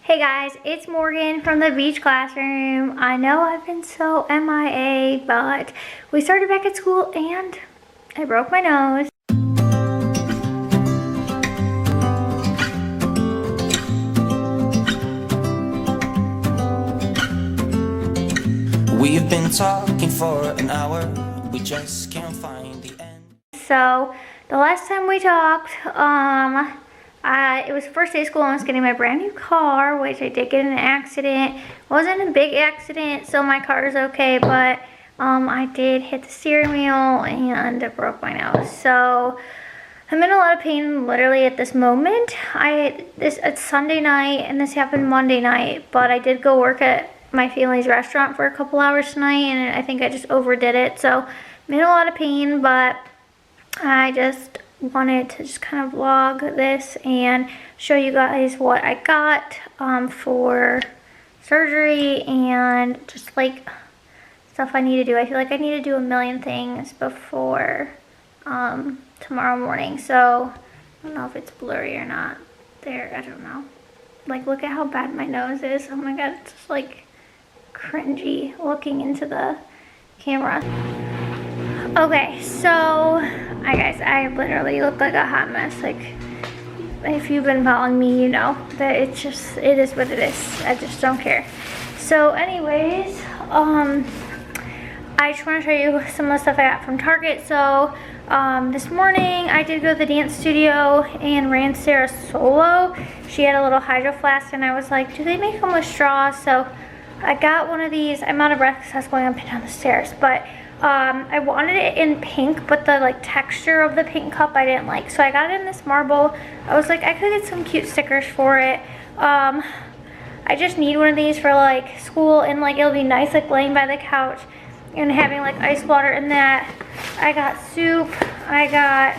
Hey guys, it's Morgan from the beach classroom. I know I've been so MIA, but we started back at school and I broke my nose. We've been talking for an hour, we just can't find the end. So, the last time we talked, it was the first day of school. I was getting my brand new car, which I did get in an accident. It wasn't a big accident, so my car is okay, but I did hit the steering wheel and it broke my nose. So I'm in a lot of pain literally at this moment. It's Sunday night and this happened Monday night, but I did go work at my family's restaurant for a couple hours tonight, and I think I just overdid it. So I'm in a lot of pain, but I just wanted to just kind of vlog this and show you guys what I got for surgery and just like stuff I need to do. I feel like I need to do a million things before tomorrow morning. So I don't know if it's blurry or not there. I don't know. Like, look at how bad my nose is. Oh my god, it's just like cringy looking into the camera. Okay, so hi guys, I literally look like a hot mess. Like, if you've been following me, you know that it is what it is. I just don't care. So anyways, I just want to show you some of the stuff I got from Target. So this morning I did go to the dance studio and ran Sarah solo. She had a little hydro flask and I was like, do they make them with straws? So I got one of these. I'm out of breath because I was going up and down the stairs, but I wanted it in pink, but the like texture of the pink cup I didn't like, so I got it in this marble. I was like, I could get some cute stickers for it. I just need one of these for like school, and like it'll be nice like laying by the couch and having like ice water in that. I got soup, I got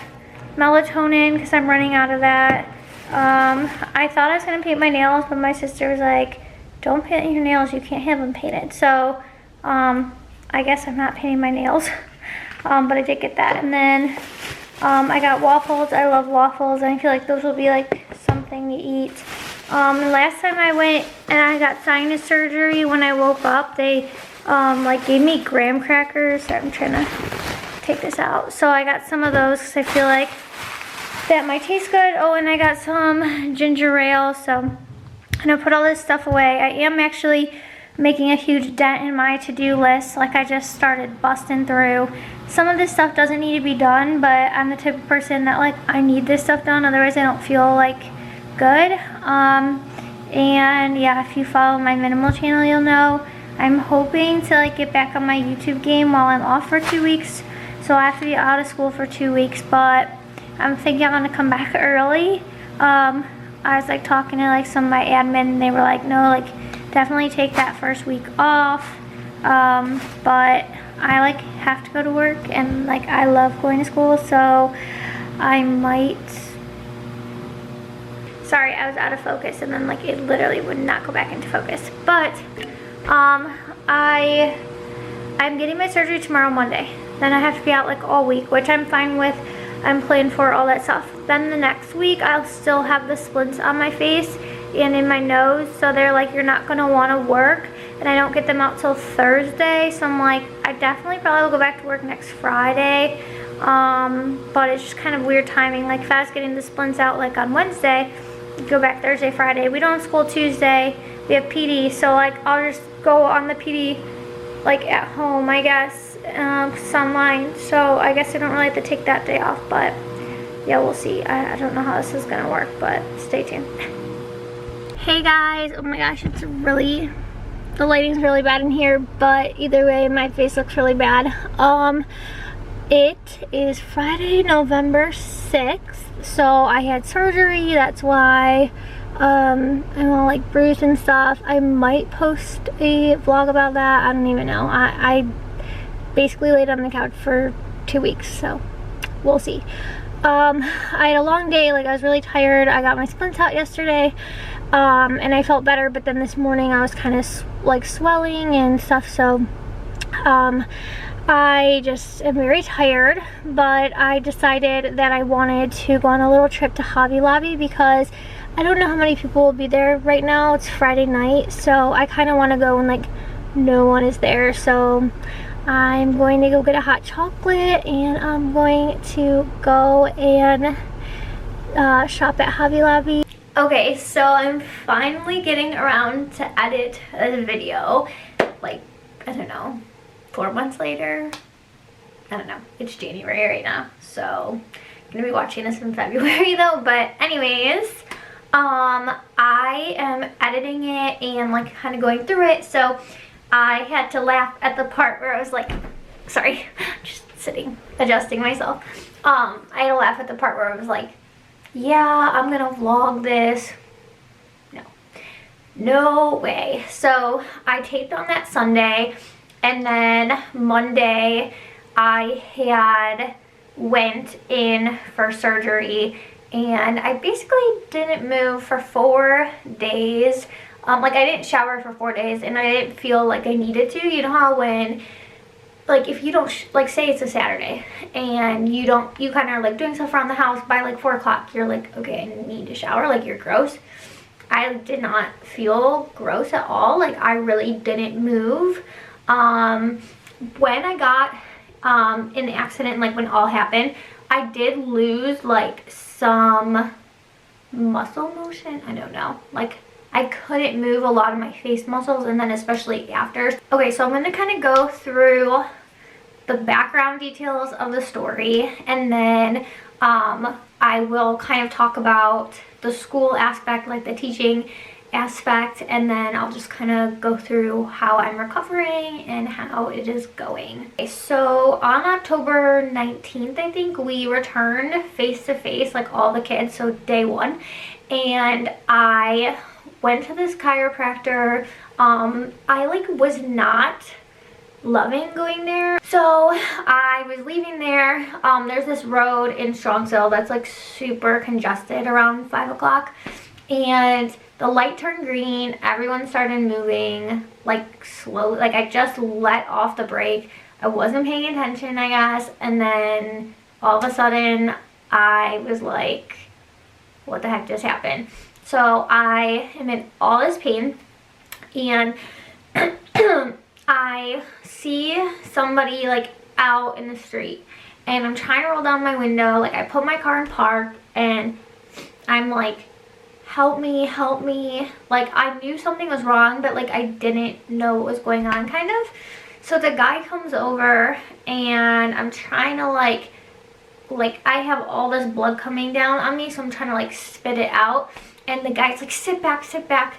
melatonin because I'm running out of that. I thought I was gonna paint my nails, but my sister was like, don't paint your nails, you can't have them painted. So I guess I'm not painting my nails, but I did get that. And then I got waffles. I love waffles, and I feel like those will be like something to eat. The last time I went and I got sinus surgery, when I woke up, they like gave me graham crackers. I'm trying to take this out. So I got some of those because I feel like that might taste good. Oh, and I got some ginger ale. So I'm gonna put all this stuff away. I am actually making a huge dent in my to-do list. Like, I just started busting through. Some of this stuff doesn't need to be done, but I'm the type of person that like, I need this stuff done, otherwise I don't feel like good. And yeah, if you follow my minimal channel, you'll know I'm hoping to like get back on my YouTube game while I'm off for 2 weeks. So I have to be out of school for 2 weeks, but I'm thinking I'm gonna come back early. I was like talking to like some of my admin, and they were like, no, like definitely take that first week off. But I like have to go to work, and like I love going to school, so I might. Sorry, I was out of focus, and then like it literally would not go back into focus. But I'm getting my surgery tomorrow, Monday. Then I have to be out like all week, which I'm fine with. I'm planning for all that stuff. Then the next week I'll still have the splints on my face and in my nose, so they're like, you're not gonna want to work, and I don't get them out till Thursday. So I'm like, I definitely probably will go back to work next Friday, but it's just kind of weird timing. Like, if I was getting the splints out like on Wednesday, go back Thursday, Friday. We don't have school Tuesday, we have PD, so like I'll just go on the PD like at home, I guess, online. So I guess I don't really have to take that day off, but yeah, we'll see. I don't know how this is gonna work, but stay tuned. Hey guys, oh my gosh, the lighting's really bad in here, but either way, my face looks really bad. It is Friday, November 6th, so I had surgery. That's why I'm all like bruised and stuff. I might post a vlog about that. I don't even know. I basically laid on the couch for 2 weeks, so we'll see. I had a long day. Like, I was really tired. I got my splints out yesterday, and I felt better, but then this morning I was kind of like swelling and stuff, so I just am very tired. But I decided that I wanted to go on a little trip to Hobby Lobby because I don't know how many people will be there right now. It's Friday night, so I kind of want to go when like no one is there. So I'm going to go get a hot chocolate, and I'm going to go and shop at Hobby Lobby. Okay, so I'm finally getting around to edit a video, like, I don't know, 4 months later. I don't know, it's January right now, so I'm gonna be watching this in February though. But anyways, I am editing it and like kind of going through it, so I had to laugh at the part where I was like, sorry, just sitting, adjusting myself. I had to laugh at the part where I was like, yeah, I'm gonna vlog this. No way. So I taped on that Sunday, and then Monday I had went in for surgery, and I basically didn't move for 4 days. Like I didn't shower for 4 days, and I didn't feel like I needed to. You know how when, like, if you don't, like, say it's a Saturday and you kind of are like doing stuff around the house by like 4 o'clock, you're like, okay, I need to shower, like you're gross. I did not feel gross at all. Like I really didn't move. When I got in the accident, like when all happened, I did lose like some muscle motion. I don't know. Like I couldn't move a lot of my face muscles, and then especially after. Okay, so I'm going to kind of go through the background details of the story, and then I will kind of talk about the school aspect, like the teaching aspect, and then I'll just kind of go through how I'm recovering and how it is going. Okay, so on October 19th, I think, we returned face-to-face, like all the kids, so day 1, and I went to this chiropractor. I like was not loving going there. So I was leaving there. There's this road in Strongsville that's like super congested around 5 o'clock, and the light turned green. Everyone started moving like slowly. Like I just let off the brake. I wasn't paying attention, I guess, and then all of a sudden I was like, what the heck just happened? So I am in all this pain, and I see somebody like out in the street, and I'm trying to roll down my window. Like I put my car in park, and I'm like, help me, help me. Like I knew something was wrong, but like I didn't know what was going on, kind of. So the guy comes over, and I'm trying to like I have all this blood coming down on me, so I'm trying to like spit it out, and the guy's like, sit back, sit back.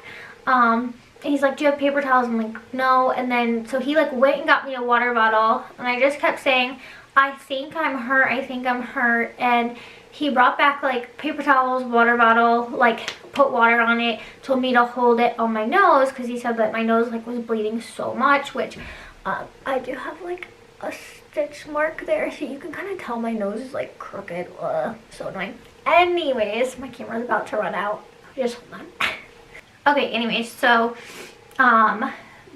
He's like, do you have paper towels? I'm like, no. And then so he like went and got me a water bottle, and I just kept saying, I think I'm hurt, I think I'm hurt. And he brought back like paper towels, water bottle, like put water on it, told me to hold it on my nose, because he said that my nose like was bleeding so much, which I do have like a stitch mark there, so you can kind of tell my nose is like crooked. So annoying. Anyways, my camera's about to run out. Just hold on. Okay, anyways, so the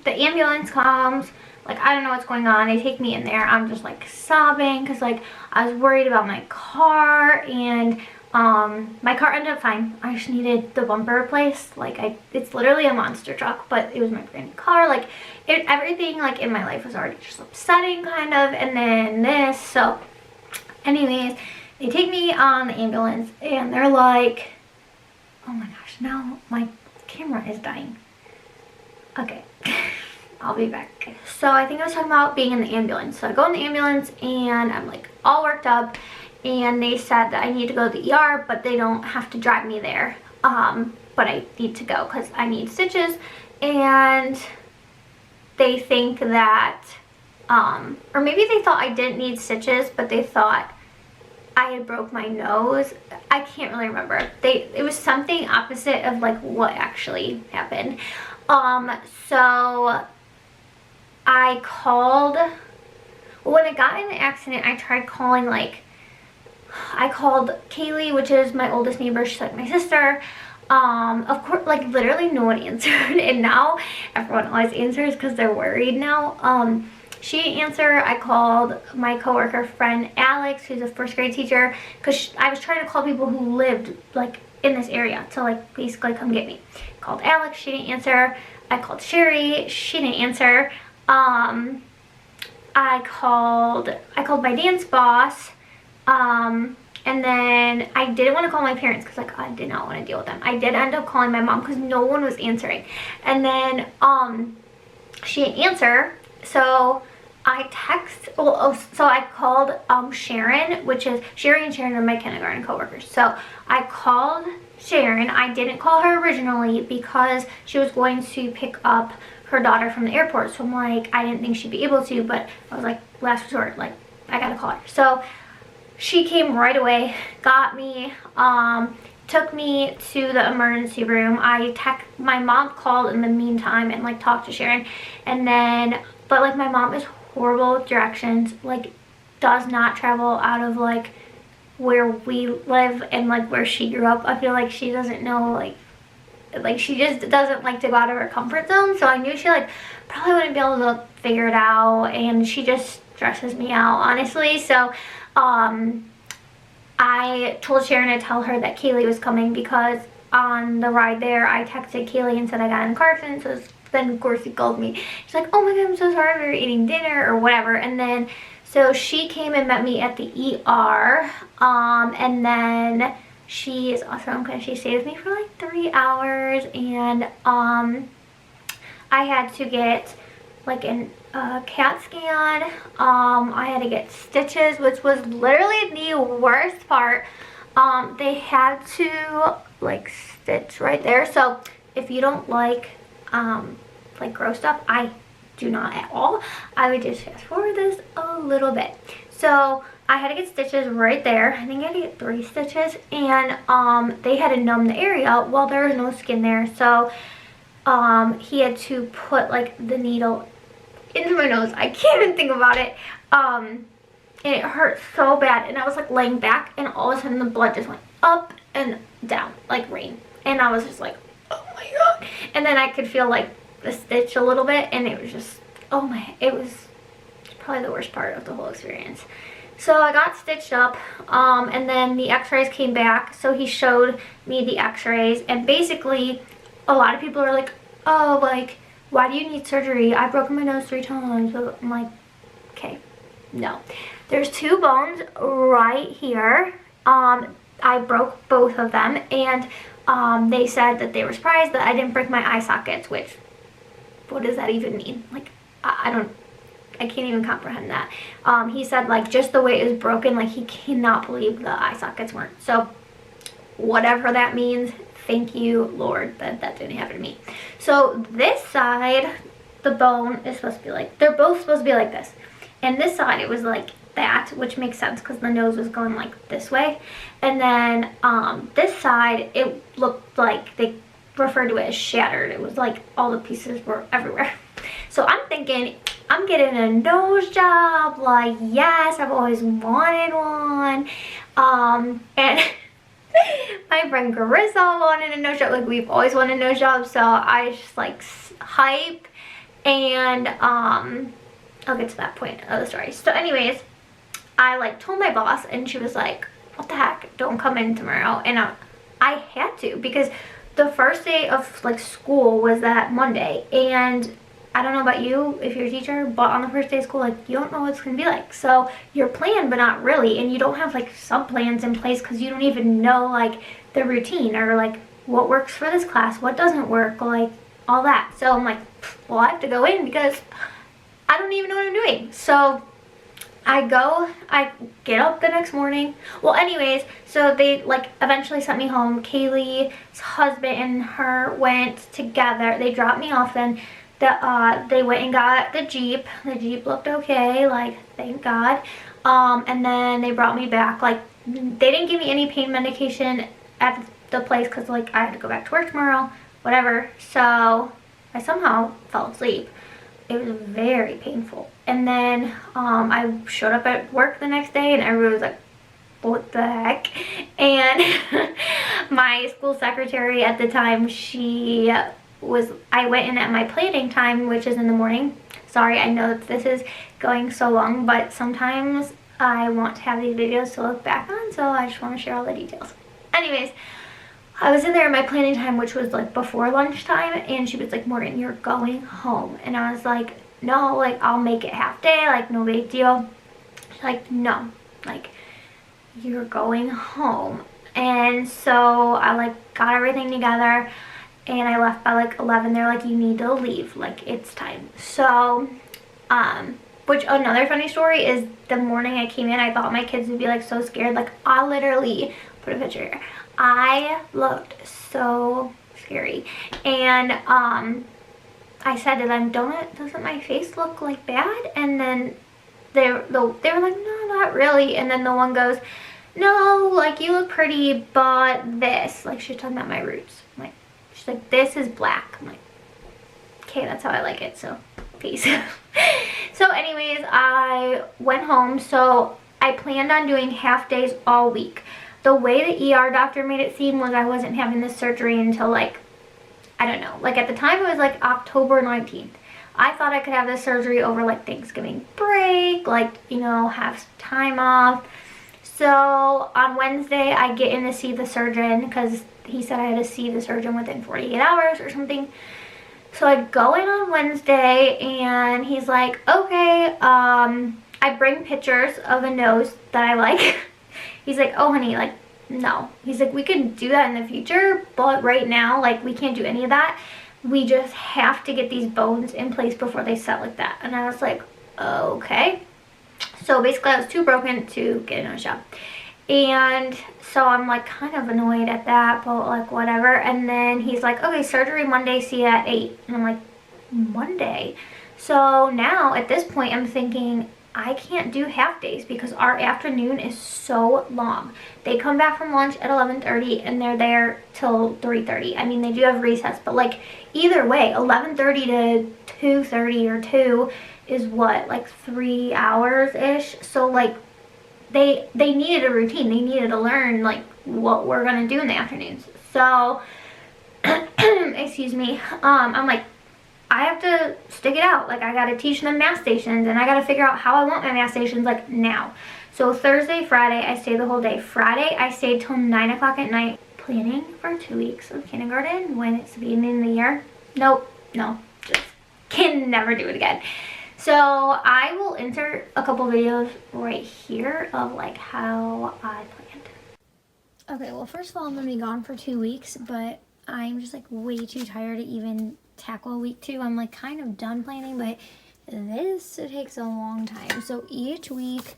ambulance comes. Like I don't know what's going on. They take me in there. I'm just like sobbing because like I was worried about my car, and my car ended up fine. I just needed the bumper replaced. Like it's literally a monster truck, but it was my brand new car. Like everything like in my life was already just upsetting, kind of, and then this. So anyways, they take me on the ambulance, and they're like, oh my gosh, now my camera is dying. Okay. I'll be back. So I think I was talking about being in the ambulance. So I go in the ambulance, and I'm like all worked up, and they said that I need to go to the ER, but they don't have to drive me there. But I need to go because I need stitches, and they think that, or maybe they thought I didn't need stitches, but they thought I had broke my nose. I can't really remember. It was something opposite of like what actually happened. So I called, when I got in the accident, I tried calling, like, I called Kaylee, which is my oldest neighbor. She's like my sister. Of course, like literally no one answered, and now everyone always answers because they're worried now. She didn't answer. I called my coworker friend Alex, who's a first grade teacher, because I was trying to call people who lived like in this area to like basically come get me. Called Alex, she didn't answer. I called Sherry, she didn't answer. I called my dance boss, and then I didn't want to call my parents because like I did not want to deal with them. I did end up calling my mom because no one was answering, and then she didn't answer, so I so I called Sharon, which is Sherry and Sharon are my kindergarten coworkers. So I called Sharon. I didn't call her originally because she was going to pick up her daughter from the airport. So I'm like, I didn't think she'd be able to, but I was like, last resort, like I gotta call her. So she came right away, got me, took me to the emergency room. My mom called in the meantime and like talked to Sharon, and then, but like my mom is horrible with directions, like does not travel out of like where we live and like where she grew up. I feel like she doesn't know, like she just doesn't like to go out of her comfort zone. So I knew she like probably wouldn't be able to figure it out, and she just stresses me out, honestly. So I told Sharon to tell her that Kaylee was coming, because on the ride there I texted Kaylee and said I got in a car accident. So then of course he called me. She's like, oh my god, I'm so sorry, we were eating dinner or whatever. And then so she came and met me at the ER, and then she is awesome because she stayed with me for like 3 hours, and I had to get like a CAT scan. I had to get stitches, which was literally the worst part. They had to like stitch right there. So if you don't like gross stuff, I do not at all. I would just fast forward this a little bit. So I had to get stitches right there. I think I had to get 3 stitches, and they had to numb the area. Well, there was no skin there, so he had to put like the needle into my nose. I can't even think about it. And it hurt so bad, and I was like laying back, and all of a sudden the blood just went up and down like rain, and I was just like, oh my god. And then I could feel like the stitch a little bit, and it was just, oh my, it was probably the worst part of the whole experience. So I got stitched up, and then the x-rays came back. So he showed me the x-rays, and basically a lot of people are like, oh, like, why do you need surgery? I've broken my nose 3 times. So I'm like, okay, no. There's 2 bones right here. I broke both of them, and they said that they were surprised that I didn't break my eye sockets, which, what does that even mean? Like, I can't even comprehend that. He said like just the way it was broken, like he cannot believe the eye sockets weren't. So whatever that means, thank you Lord that didn't happen to me. So this side, the bone is supposed to be like, they're both supposed to be like this, and this side it was like that, which makes sense because the nose was going like this way. And then this side, it looked like they referred to it as shattered. It was like all the pieces were everywhere. So I'm thinking, I'm getting a nose job, like yes, I've always wanted one. And my friend Carissa wanted a nose job, like we've always wanted a nose job, so I was just like hype. And I'll get to that point of the story. So anyways, I like told my boss, and she was like, what the heck, don't come in tomorrow. And I had to, because the first day of like school was that Monday, and I don't know about you if you're a teacher, but on the first day of school, like you don't know what it's gonna be like. So you're planned but not really, and you don't have like sub plans in place because you don't even know like the routine or like what works for this class, what doesn't work, like all that. So I'm like, well, I have to go in because I don't even know what I'm doing. So I get up the next morning. Well, anyways, so they like eventually sent me home. Kaylee's husband and her went together. They dropped me off, then they went and got the Jeep. The Jeep looked okay, like thank God. And then they brought me back. Like they didn't give me any pain medication at the place because like I had to go back to work tomorrow, whatever. So I somehow fell asleep. It was very painful. And then I showed up at work the next day, and everyone was like, what the heck? And my school secretary at the time, I went in at my planning time, which is in the morning. Sorry, I know that this is going so long, but sometimes I want to have these videos to look back on, so I just want to share all the details. Anyways, I was in there in my planning time, which was like before lunchtime, and she was like, Morgan, you're going home. And I was like, no, like I'll make it half day, like no big deal. She's like, no, like you're going home. And so I like got everything together and I left by like 11. They're like, you need to leave, like it's time. So which another funny story is the morning I came in, I thought my kids would be like so scared. Like I literally put a picture here. I looked so scary, and I said to them, doesn't my face look like bad? And then they were like, no, not really. And then the one goes, no, like you look pretty, but this, like she's talking about my roots. I'm like, she's like, this is black. I'm like, okay, that's how I like it, so peace. So anyways, I went home. So I planned on doing half days all week. The way the ER doctor made it seem was I wasn't having this surgery until like, I don't know, like at the time it was like October 19th. I thought I could have this surgery over like Thanksgiving break, like, you know, have some time off. So on Wednesday I get in to see the surgeon because he said I had to see the surgeon within 48 hours or something. So I go in on Wednesday and he's like, okay, I bring pictures of a nose that I like. He's like, oh honey, like no. He's like, we can do that in the future, but right now, like we can't do any of that. We just have to get these bones in place before they set like that. And I was like, okay. So basically I was too broken to get a nose job. And so I'm like kind of annoyed at that, but like whatever. And then he's like, okay, surgery Monday, see you at 8. And I'm like, Monday? So now at this point I'm thinking I can't do half days because our afternoon is so long. They come back from lunch at 11:30 and they're there till 3:30. I mean, they do have recess, but like either way, 11:30 to 2:30 or 2 is what, like 3 hours-ish. So like they needed a routine. They needed to learn like what we're gonna do in the afternoons. So excuse me, I'm like, I have to stick it out. Like I gotta teach them math stations and I gotta figure out how I want my math stations like now. So Thursday, Friday, I stayed the whole day. Friday, I stayed till 9 o'clock at night planning for 2 weeks of kindergarten when it's the beginning of the year. Nope, no, just can never do it again. So I will insert a couple videos right here of like how I planned. Okay, well first of all, I'm gonna be gone for 2 weeks, but I'm just like way too tired to even tackle week 2. I'm like kind of done planning, but this takes a long time. So each week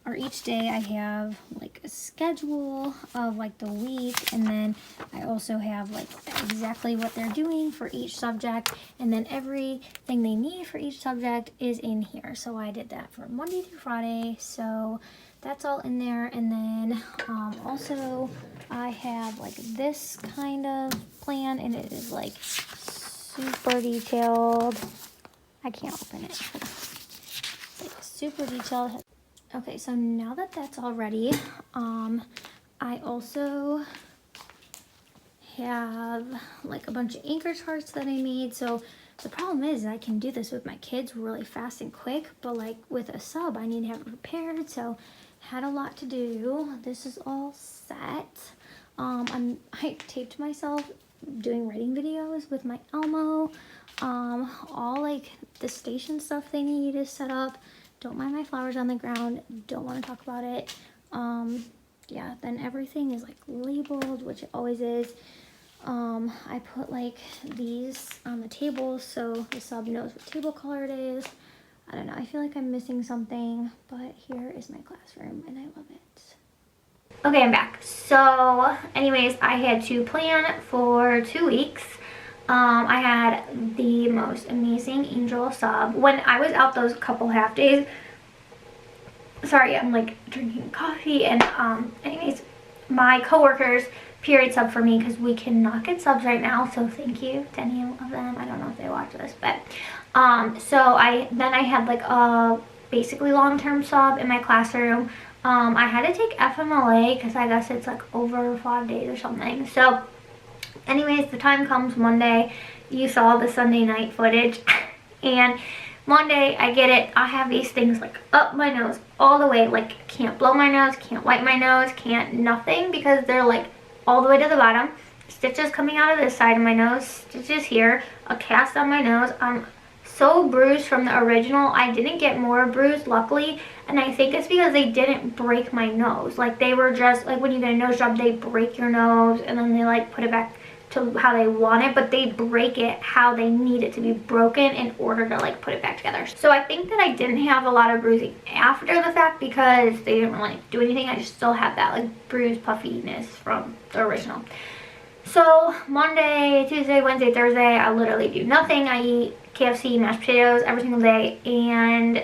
or each day I have like a schedule of like the week, and then I also have like exactly what they're doing for each subject, and then everything they need for each subject is in here. So I did that for Monday through Friday, so that's all in there. And then also I have like this kind of plan, and it is like super detailed. I can't open it. Like super detailed. Okay, so now that that's all ready, I also have like a bunch of anchor charts that I made. So the problem is I can do this with my kids really fast and quick, but like with a sub, I need to have it prepared. So had a lot to do. This is all set. I taped myself doing writing videos with my Elmo. All like the station stuff they need is set up. Don't mind my flowers on the ground. Don't want to talk about it. Yeah, then everything is like labeled, which it always is. I put like these on the table so the sub knows what table color it is. I don't know, I feel like I'm missing something, but here is my classroom and I love it. Okay, I'm back. So anyways, I had to plan for 2 weeks. I had the most amazing angel sub. When I was out those couple half days, sorry, I'm like drinking coffee, and anyways, my coworkers period sub for me because we cannot get subs right now, so thank you to any of them. I don't know if they watch this, but so I had like a basically long-term sub in my classroom. I had to take FMLA because I guess it's like over 5 days or something. So anyways, the time comes Monday. You saw the Sunday night footage. And Monday, I get it. I have these things like up my nose all the way. Like can't blow my nose, can't wipe my nose, can't nothing because they're like all the way to the bottom. Stitches coming out of this side of my nose, stitches here, a cast on my nose. I'm so bruised from the original. I didn't get more bruised, luckily, and I think it's because they didn't break my nose. Like, they were just, like, when you get a nose job, they break your nose, and then they, like, put it back to how they want it, but they break it how they need it to be broken in order to, like, put it back together. So I think that I didn't have a lot of bruising after the fact because they didn't really do anything. I just still have that, like, bruised puffiness from the original. So Monday, Tuesday, Wednesday, Thursday, I literally do nothing. I eat KFC, mashed potatoes every single day, and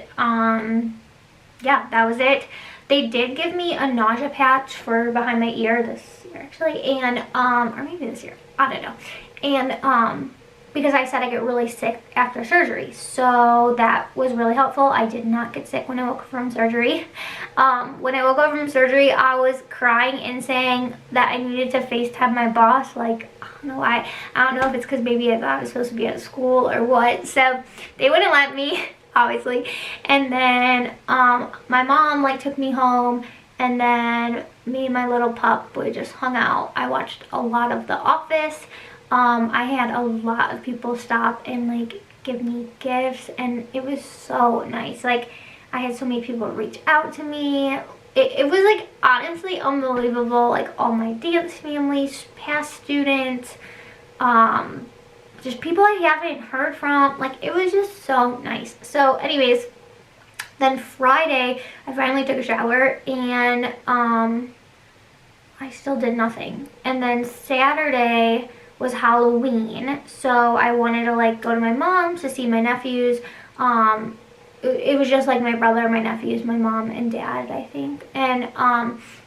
yeah, that was it. They did give me a nausea patch for behind my ear this year, actually, and or maybe this year, I don't know. And because I said I get really sick after surgery, so that was really helpful. I did not get sick when I woke up from surgery. When I woke up from surgery, I was crying and saying that I needed to FaceTime my boss. Like, I don't know why. I don't know if it's because maybe I thought I was supposed to be at school or what. So they wouldn't let me, obviously. And then my mom, like, took me home, and then me and my little pup, we just hung out. I watched a lot of The Office. I had a lot of people stop and, like, give me gifts, and it was so nice. Like, I had so many people reach out to me. It was, like, honestly unbelievable. Like, all my dance families, past students, just people I haven't heard from. Like, it was just so nice. So anyways, then Friday I finally took a shower, and I still did nothing. And then Saturday was Halloween, so I wanted to, like, go to my mom's to see my nephews. It was just, like, my brother, my nephews, my mom, and dad, I think. And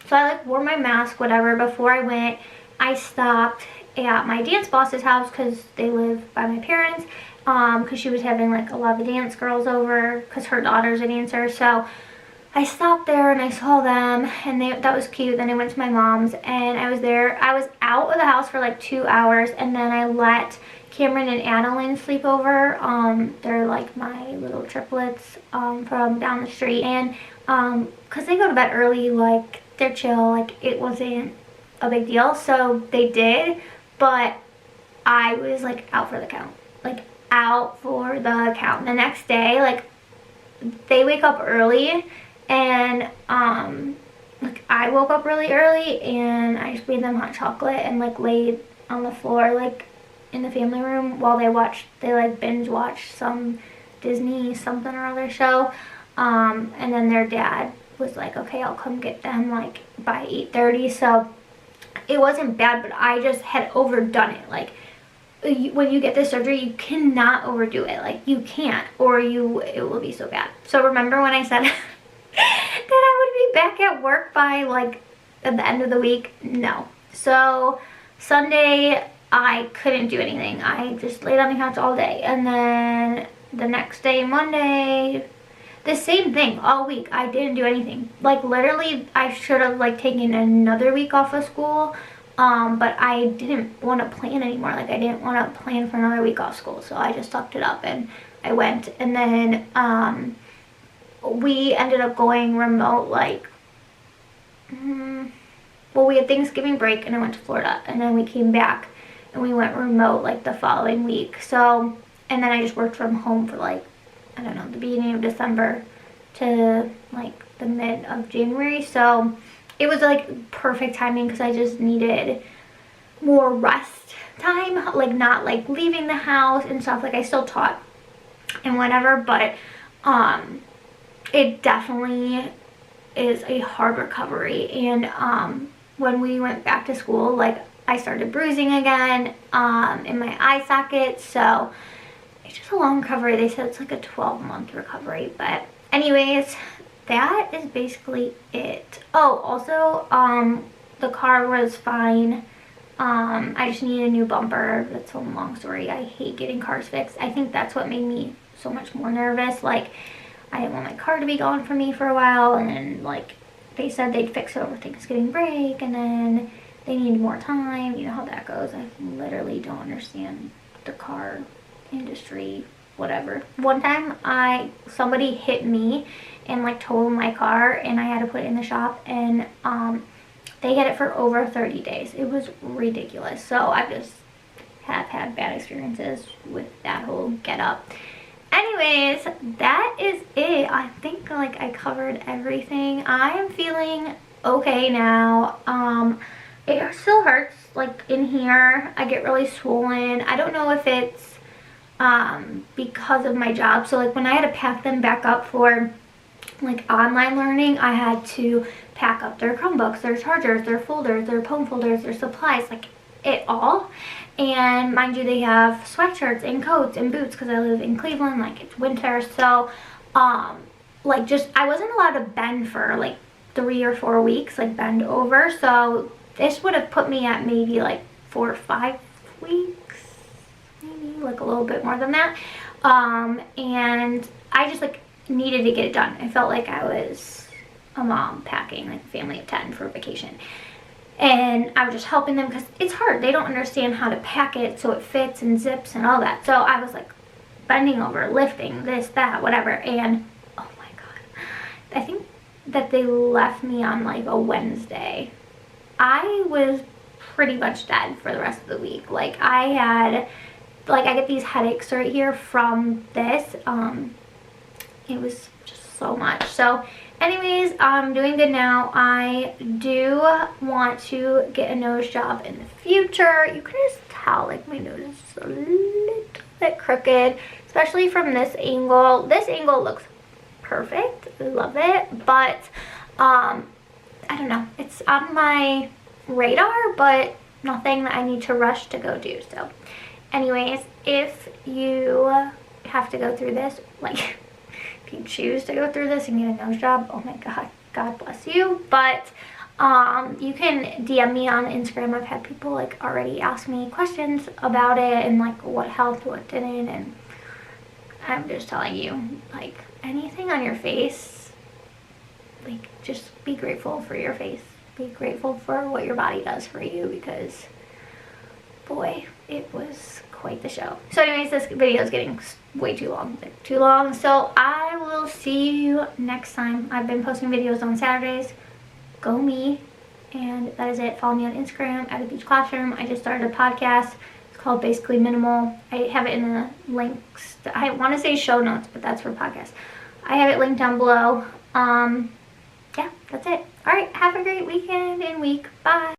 so I, like, wore my mask, whatever. Before I went, I stopped at my dance boss's house because they live by my parents, because she was having, like, a lot of the dance girls over because her daughter's a dancer. So I stopped there and I saw them, and that was cute. Then I went to my mom's, and I was there. I was out of the house for like 2 hours, and then I let Cameron and Adeline sleep over. They're like my little triplets from down the street, and because they go to bed early, like, they're chill, like, it wasn't a big deal. So they did, but I was, like, out for the count. Like, out for the count. The next day, like, they wake up early, and like, I woke up really early, and I just made them hot chocolate and, like, laid on the floor, like, in the family room while they like binge watched some Disney something or other show. And then their dad was like, okay, I'll come get them, like, by 8:30. So it wasn't bad, but I just had overdone it. Like, when you get this surgery, you cannot overdo it. Like, you can't, or it will be so bad. So remember when I said that I would be back at work by, like, at the end of the week? No. So Sunday, I couldn't do anything. I just laid on the couch all day. And then the next day, Monday, the same thing all week. I didn't do anything. Like, literally, I should have, like, taken another week off of school. But I didn't want to plan anymore. Like, I didn't want to plan for another week off school. So I just sucked it up and I went. And then we ended up going remote, like, well, we had Thanksgiving break and I went to Florida. And then we came back and we went remote, like, the following week. So, and then I just worked from home for, like, I don't know, the beginning of December to, like, the mid of January. So it was, like, perfect timing because I just needed more rest time, like, not, like, leaving the house and stuff. Like, I still taught and whatever, but it definitely is a hard recovery. And when we went back to school, like, I started bruising again in my eye socket. So it's just a long recovery. They said it's like a 12-month recovery. But anyways, that is basically it. Oh, also, the car was fine. I just needed a new bumper. That's a long story. I hate getting cars fixed. I think that's what made me so much more nervous. Like, I didn't want my car to be gone from me for a while, and then, like, they said they'd fix it over Thanksgiving break, and then they needed more time. You know how that goes. I literally don't understand the car industry, whatever. One time, somebody hit me and, like, totaled my car, and I had to put it in the shop, and they get it for over 30 days. It was ridiculous. So I just have had bad experiences with that whole get up. Anyways, that is it. I think like I covered everything. I am feeling okay now. It still hurts like in here. I get really swollen. I don't know if it's because of my job. So like when I had to pack them back up for like online learning, I had to pack up their Chromebooks, their chargers, their folders, their phone folders, their supplies, like it all. And mind you, they have sweatshirts and coats and boots because I live in Cleveland, like it's winter. So like just I wasn't allowed to bend for like 3 or 4 weeks, like bend over. So this would have put me at maybe like 4 or 5 weeks, maybe like a little bit more than that. And I just like needed to get it done. I felt like I was a mom packing like a family of 10 for vacation. And I was just helping them because it's hard. They don't understand how to pack it so it fits and zips and all that. So I was like bending over, lifting, this, that, whatever. And oh my God, I think that they left me on like a Wednesday. I was pretty much dead for the rest of the week. Like I get these headaches right here from this. It was just so much. So anyways, I'm doing good now. I do want to get a nose job in the future. You can just tell like my nose is a little bit crooked, especially from this angle. This angle looks perfect. I love it. But I don't know. It's on my radar, but nothing that I need to rush to go do. So anyways, if you have to go through this, like if you choose to go through this and get a nose job, oh my God, God bless you. But you can DM me on Instagram. I've had people like already ask me questions about it and like what helped, what didn't, and I'm just telling you, like anything on your face, like just be grateful for your face. Be grateful for what your body does for you, because boy, it was quite the show. So anyways, this video is getting way too long. So I will see you next time. I've been posting videos on Saturdays. Go me. And that is it. Follow me on Instagram at The Beach Classroom. I just started a podcast. It's called Basically Minimal. I have it in the links. I want to say show notes, but that's for podcasts. I have it linked down below. Yeah, that's it. All right, have a great weekend and week. Bye.